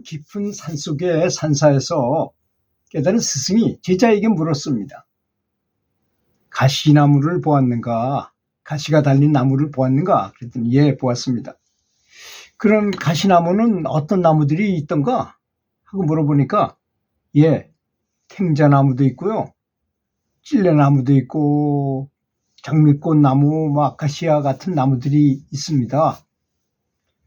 저 깊은 산속의 산사에서 깨달은 스승이 제자에게 물었습니다. 가시나무를 보았는가? 가시가 달린 나무를 보았는가? 그랬더니 예, 보았습니다. 그럼 가시나무는 어떤 나무들이 있던가? 하고 물어보니까 예, 탱자나무도 있고요. 찔레나무도 있고 장미꽃나무, 아카시아 같은 나무들이 있습니다.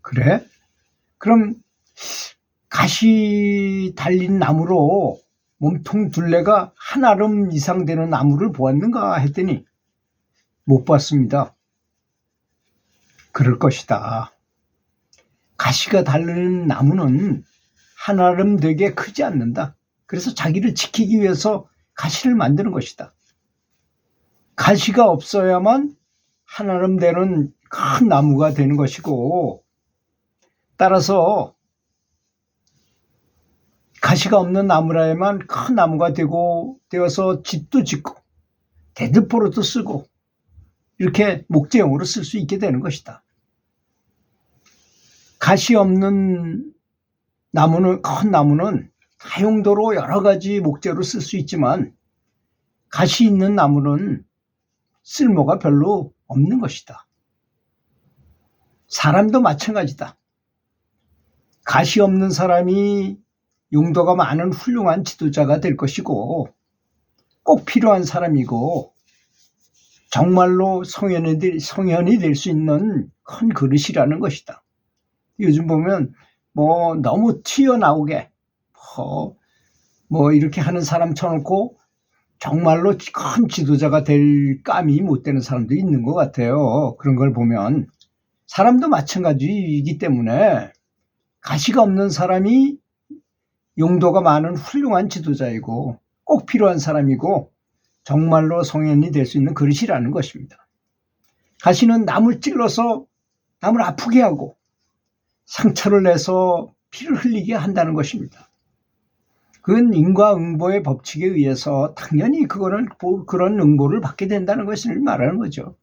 그래? 그럼 가시 달린 나무로 몸통 둘레가 한 아름 이상 되는 나무를 보았는가 했더니 못 봤습니다. 그럴 것이다. 가시가 달린 나무는 한 아름 되게 크지 않는다. 그래서 자기를 지키기 위해서 가시를 만드는 것이다. 가시가 없어야만 한 아름 되는 큰 나무가 되는 것이고, 따라서 가시가 없는 나무라야만 큰 나무가 되어서 집도 짓고 대드포로도 쓰고 이렇게 목재용으로 쓸 수 있게 되는 것이다. 가시 없는 나무는, 큰 나무는 다용도로 여러 가지 목재로 쓸 수 있지만 가시 있는 나무는 쓸모가 별로 없는 것이다. 사람도 마찬가지다. 가시 없는 사람이 용도가 많은 훌륭한 지도자가 될 것이고 꼭 필요한 사람이고 정말로 성현이 될 수 있는 큰 그릇이라는 것이다. 요즘 보면 너무 튀어나오게 이렇게 하는 사람 쳐놓고 정말로 큰 지도자가 될 감이 못 되는 사람도 있는 것 같아요. 그런 걸 보면 사람도 마찬가지이기 때문에 가시가 없는 사람이 용도가 많은 훌륭한 지도자이고 꼭 필요한 사람이고 정말로 성현이 될 수 있는 그릇이라는 것입니다. 가시는 나무를 찔러서 나무를 아프게 하고 상처를 내서 피를 흘리게 한다는 것입니다. 그건 인과응보의 법칙에 의해서 당연히 그런 응보를 받게 된다는 것을 말하는 거죠.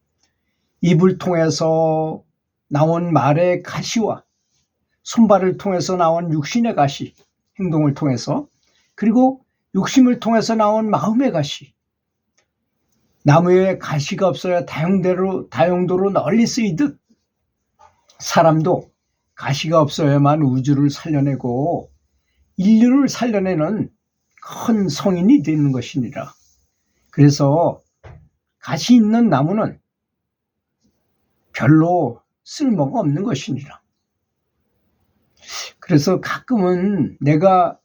입을 통해서 나온 말의 가시와 손발을 통해서 나온 육신의 가시, 행동을 통해서, 그리고 육심을 통해서 나온 마음의 가시. 나무에 가시가 없어야 다용도로 널리 쓰이듯 사람도 가시가 없어야만 우주를 살려내고 인류를 살려내는 큰 성인이 되는 것이니라. 그래서 가시 있는 나무는 별로 쓸모가 없는 것이니라. 그래서 가끔은 내가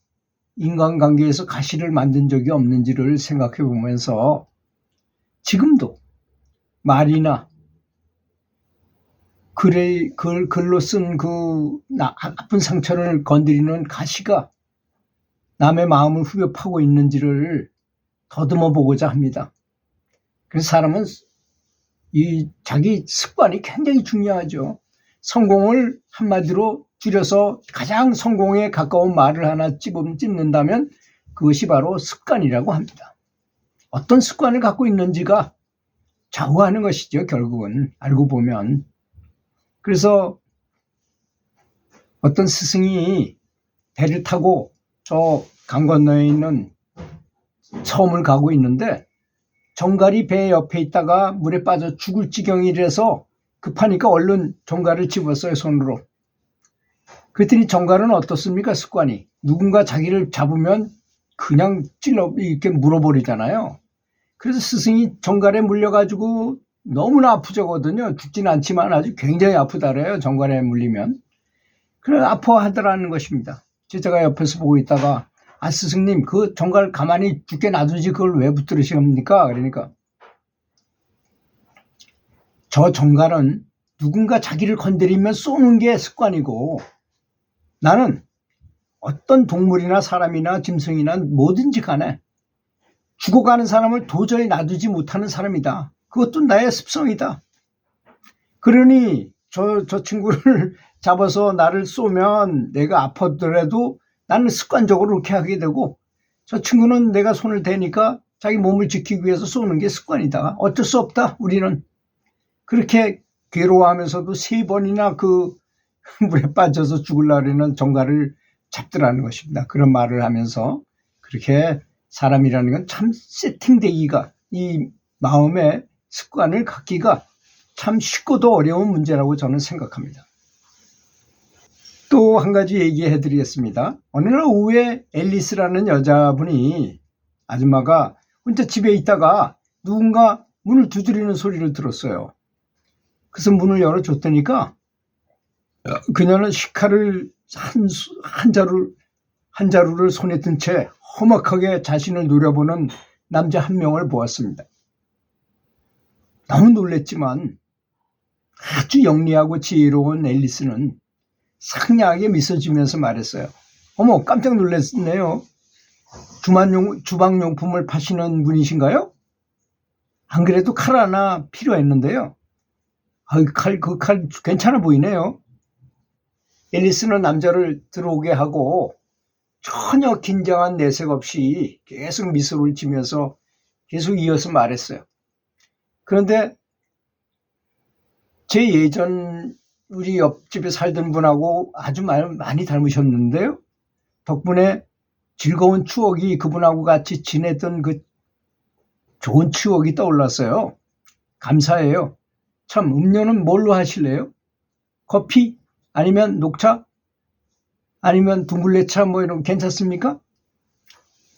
인간관계에서 가시를 만든 적이 없는지를 생각해 보면서 지금도 말이나 글로 쓴 그 아픈 상처를 건드리는 가시가 남의 마음을 후벼 파고 있는지를 더듬어 보고자 합니다. 그래서 사람은 자기 습관이 굉장히 중요하죠. 성공을 한마디로 줄여서 가장 성공에 가까운 말을 하나 찝는다면 그것이 바로 습관이라고 합니다. 어떤 습관을 갖고 있는지가 좌우하는 것이죠. 결국은 알고 보면. 그래서 어떤 스승이 배를 타고 저 강 건너에 있는 섬을 가고 있는데 정갈이 배 옆에 있다가 물에 빠져 죽을 지경이라서 급하니까 얼른 정갈을 집었어요, 손으로. 그랬더니 정갈은 어떻습니까? 습관이. 누군가 자기를 잡으면 그냥 이렇게 물어버리잖아요. 그래서 스승이 정갈에 물려가지고 너무나 아프거든요. 죽지는 않지만 아주 굉장히 아프다래요. 정갈에 물리면. 그래 아파하더라는 것입니다. 제자가 옆에서 보고 있다가 스승님 그 정갈 가만히 죽게 놔두지 그걸 왜 붙들으십니까? 그러니까 저 정갈은 누군가 자기를 건드리면 쏘는 게 습관이고 나는 어떤 동물이나 사람이나 짐승이나 뭐든지 간에 죽어가는 사람을 도저히 놔두지 못하는 사람이다. 그것도 나의 습성이다. 그러니 저 친구를 잡아서 나를 쏘면 내가 아파더라도 나는 습관적으로 그렇게 하게 되고 저 친구는 내가 손을 대니까 자기 몸을 지키기 위해서 쏘는 게 습관이다. 어쩔 수 없다. 우리는 그렇게 괴로워하면서도 3번이나 그 물에 빠져서 죽으려고 하는 정갈을 잡더라는 것입니다. 그런 말을 하면서 그렇게 사람이라는 건 참 세팅되기가, 이 마음의 습관을 갖기가 참 쉽고도 어려운 문제라고 저는 생각합니다. 또 한 가지 얘기해 드리겠습니다. 어느 날 오후에 앨리스라는 여자분이, 아줌마가 혼자 집에 있다가 누군가 문을 두드리는 소리를 들었어요. 그래서 문을 열어줬더니까 그녀는 시카를 한 자루를 손에 든 채 험악하게 자신을 노려보는 남자 한 명을 보았습니다. 너무 놀랬지만 아주 영리하고 지혜로운 앨리스는 상냥하게 미소 지면서 말했어요. 어머, 깜짝 놀랐네요. 주방용품을 파시는 분이신가요? 안 그래도 칼 하나 필요했는데요. 그 칼 괜찮아 보이네요. 앨리스는 남자를 들어오게 하고 전혀 긴장한 내색 없이 계속 미소를 지면서 계속 이어서 말했어요. 그런데 제 예전 우리 옆집에 살던 분하고 아주 많이 닮으셨는데요. 덕분에 즐거운 추억이, 그분하고 같이 지냈던 그 좋은 추억이 떠올랐어요. 감사해요. 참, 음료는 뭘로 하실래요? 커피? 아니면 녹차? 아니면 둥글레차 뭐 이런 거 괜찮습니까?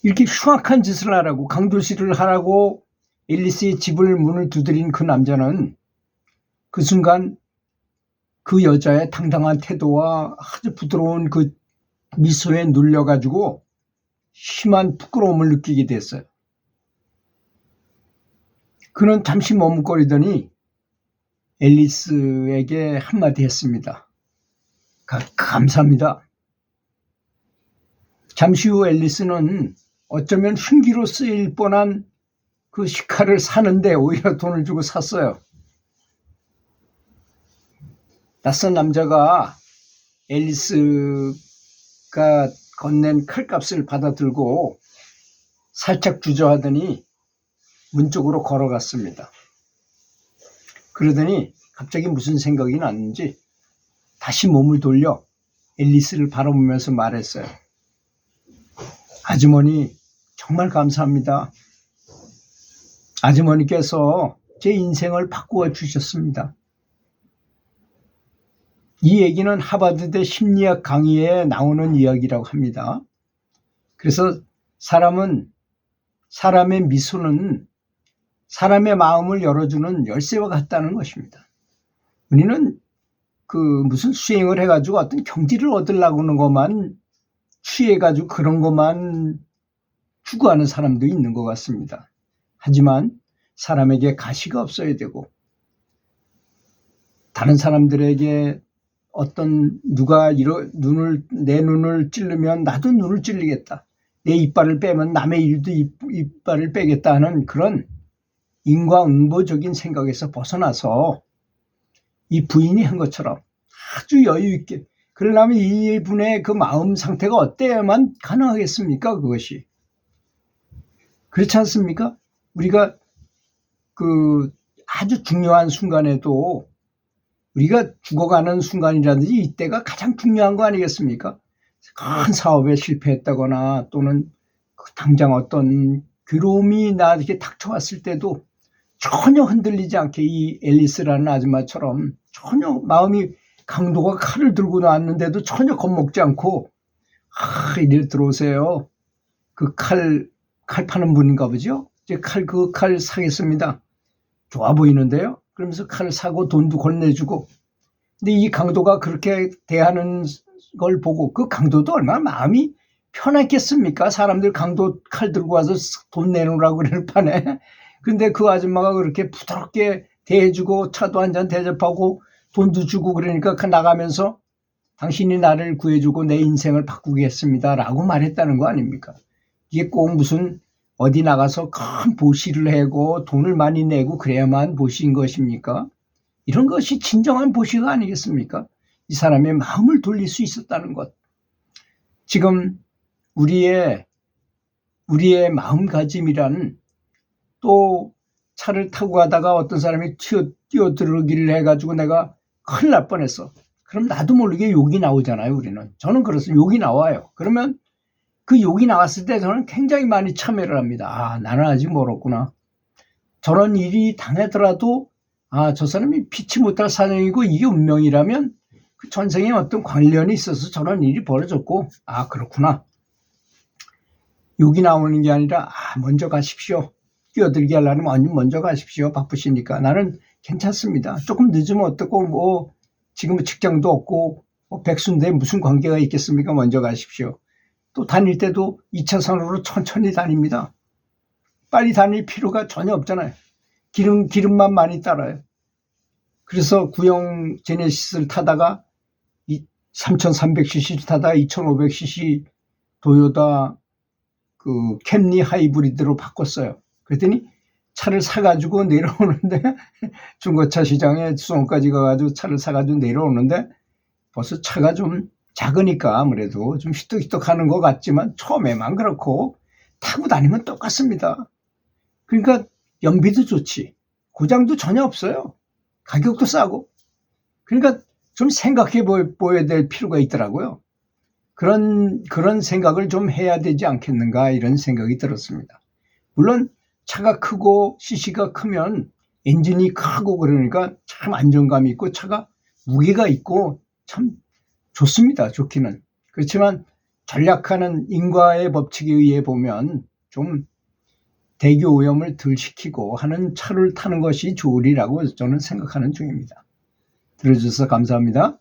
이렇게 흉악한 짓을 하라고, 강도질을 하라고 앨리스의 집을 문을 두드린 그 남자는 그 순간 그 여자의 당당한 태도와 아주 부드러운 그 미소에 눌려가지고 심한 부끄러움을 느끼게 됐어요. 그는 잠시 머뭇거리더니 앨리스에게 한마디 했습니다. 감사합니다. 잠시 후 앨리스는 어쩌면 흉기로 쓰일 뻔한 그 시카를 사는데 오히려 돈을 주고 샀어요. 낯선 남자가 앨리스가 건넨 칼값을 받아들고 살짝 주저하더니 문 쪽으로 걸어갔습니다. 그러더니 갑자기 무슨 생각이 났는지 다시 몸을 돌려 앨리스를 바라보면서 말했어요. 아주머니, 정말 감사합니다. 아주머니께서 제 인생을 바꾸어 주셨습니다. 이 얘기는 하버드대 심리학 강의에 나오는 이야기라고 합니다. 그래서 사람의 미소는 사람의 마음을 열어주는 열쇠와 같다는 것입니다. 우리는 무슨 수행을 해가지고 어떤 경지를 얻으려고 하는 것만 취해가지고 그런 것만 추구하는 사람도 있는 것 같습니다. 하지만 사람에게 가시가 없어야 되고, 다른 사람들에게 누가 내 눈을 찌르면 나도 눈을 찔리겠다. 내 이빨을 빼면 남의 이빨을 빼겠다 하는 그런 인과응보적인 생각에서 벗어나서 이 부인이 한 것처럼 아주 여유 있게, 그러려면 이분의 그 마음 상태가 어때야만 가능하겠습니까? 그것이. 그렇지 않습니까? 우리가 아주 중요한 순간에도, 우리가 죽어가는 순간이라든지 이때가 가장 중요한 거 아니겠습니까? 큰 사업에 실패했다거나 또는 당장 어떤 괴로움이 나에게 닥쳐왔을 때도 전혀 흔들리지 않게 이 앨리스라는 아줌마처럼 전혀 마음이, 강도가 칼을 들고 나왔는데도 전혀 겁먹지 않고 이리 들어오세요. 그 칼 파는 분인가 보죠? 이제 그 칼 사겠습니다. 좋아 보이는데요? 그러면서 칼을 사고 돈도 건네주고. 근데 이 강도가 그렇게 대하는 걸 보고 그 강도도 얼마나 마음이 편했겠습니까? 사람들 강도 칼 들고 와서 돈 내놓으라고 그럴 판에. 근데 그 아줌마가 그렇게 부드럽게 대해주고 차도 한잔 대접하고 돈도 주고 그러니까 나가면서 당신이 나를 구해주고 내 인생을 바꾸겠습니다 라고 말했다는 거 아닙니까? 이게 꼭 무슨 어디 나가서 큰 보시를 하고 돈을 많이 내고 그래야만 보시인 것입니까? 이런 것이 진정한 보시가 아니겠습니까? 이 사람의 마음을 돌릴 수 있었다는 것. 지금 우리의 마음가짐이란, 또 차를 타고 가다가 어떤 사람이 뛰어들기를 해가지고 내가 큰일 날 뻔했어. 그럼 나도 모르게 욕이 나오잖아요, 우리는. 저는 그렇습니다. 욕이 나와요. 그러면 그 욕이 나왔을 때 저는 굉장히 많이 참여를 합니다. 아, 나는 아직 멀었구나. 저런 일이 당하더라도 아, 저 사람이 피치 못할 사정이고 이게 운명이라면 그 전생에 어떤 관련이 있어서 저런 일이 벌어졌고 아, 그렇구나. 욕이 나오는 게 아니라 아, 먼저 가십시오. 끼어들게 하려면 먼저 가십시오. 바쁘시니까. 나는 괜찮습니다. 조금 늦으면 어떻고 뭐 지금 직장도 없고 뭐 백수인데 무슨 관계가 있겠습니까? 먼저 가십시오. 또 다닐 때도 2차선으로 천천히 다닙니다. 빨리 다닐 필요가 전혀 없잖아요. 기름만 많이 따라요. 그래서 구형 제네시스를 타다가 3300cc를 타다가 2500cc 도요타 그 캠리 하이브리드로 바꿨어요. 그랬더니 차를 사가지고 내려오는데 중고차 시장에 수원까지 가가지고 차를 사가지고 내려오는데 벌써 차가 좀 작으니까 아무래도 좀 휘떡휘떡하는 것 같지만 처음에만 그렇고 타고 다니면 똑같습니다. 그러니까 연비도 좋지. 고장도 전혀 없어요. 가격도 싸고. 그러니까 좀 생각해 보여야 될 필요가 있더라고요. 그런 생각을 좀 해야 되지 않겠는가 이런 생각이 들었습니다. 물론 차가 크고 cc가 크면 엔진이 크고 그러니까 참 안정감이 있고 차가 무게가 있고 참 좋습니다. 좋기는. 그렇지만 전략하는 인과의 법칙에 의해 보면 좀 대기 오염을 덜 시키고 하는 차를 타는 것이 좋으리라고 저는 생각하는 중입니다. 들어주셔서 감사합니다.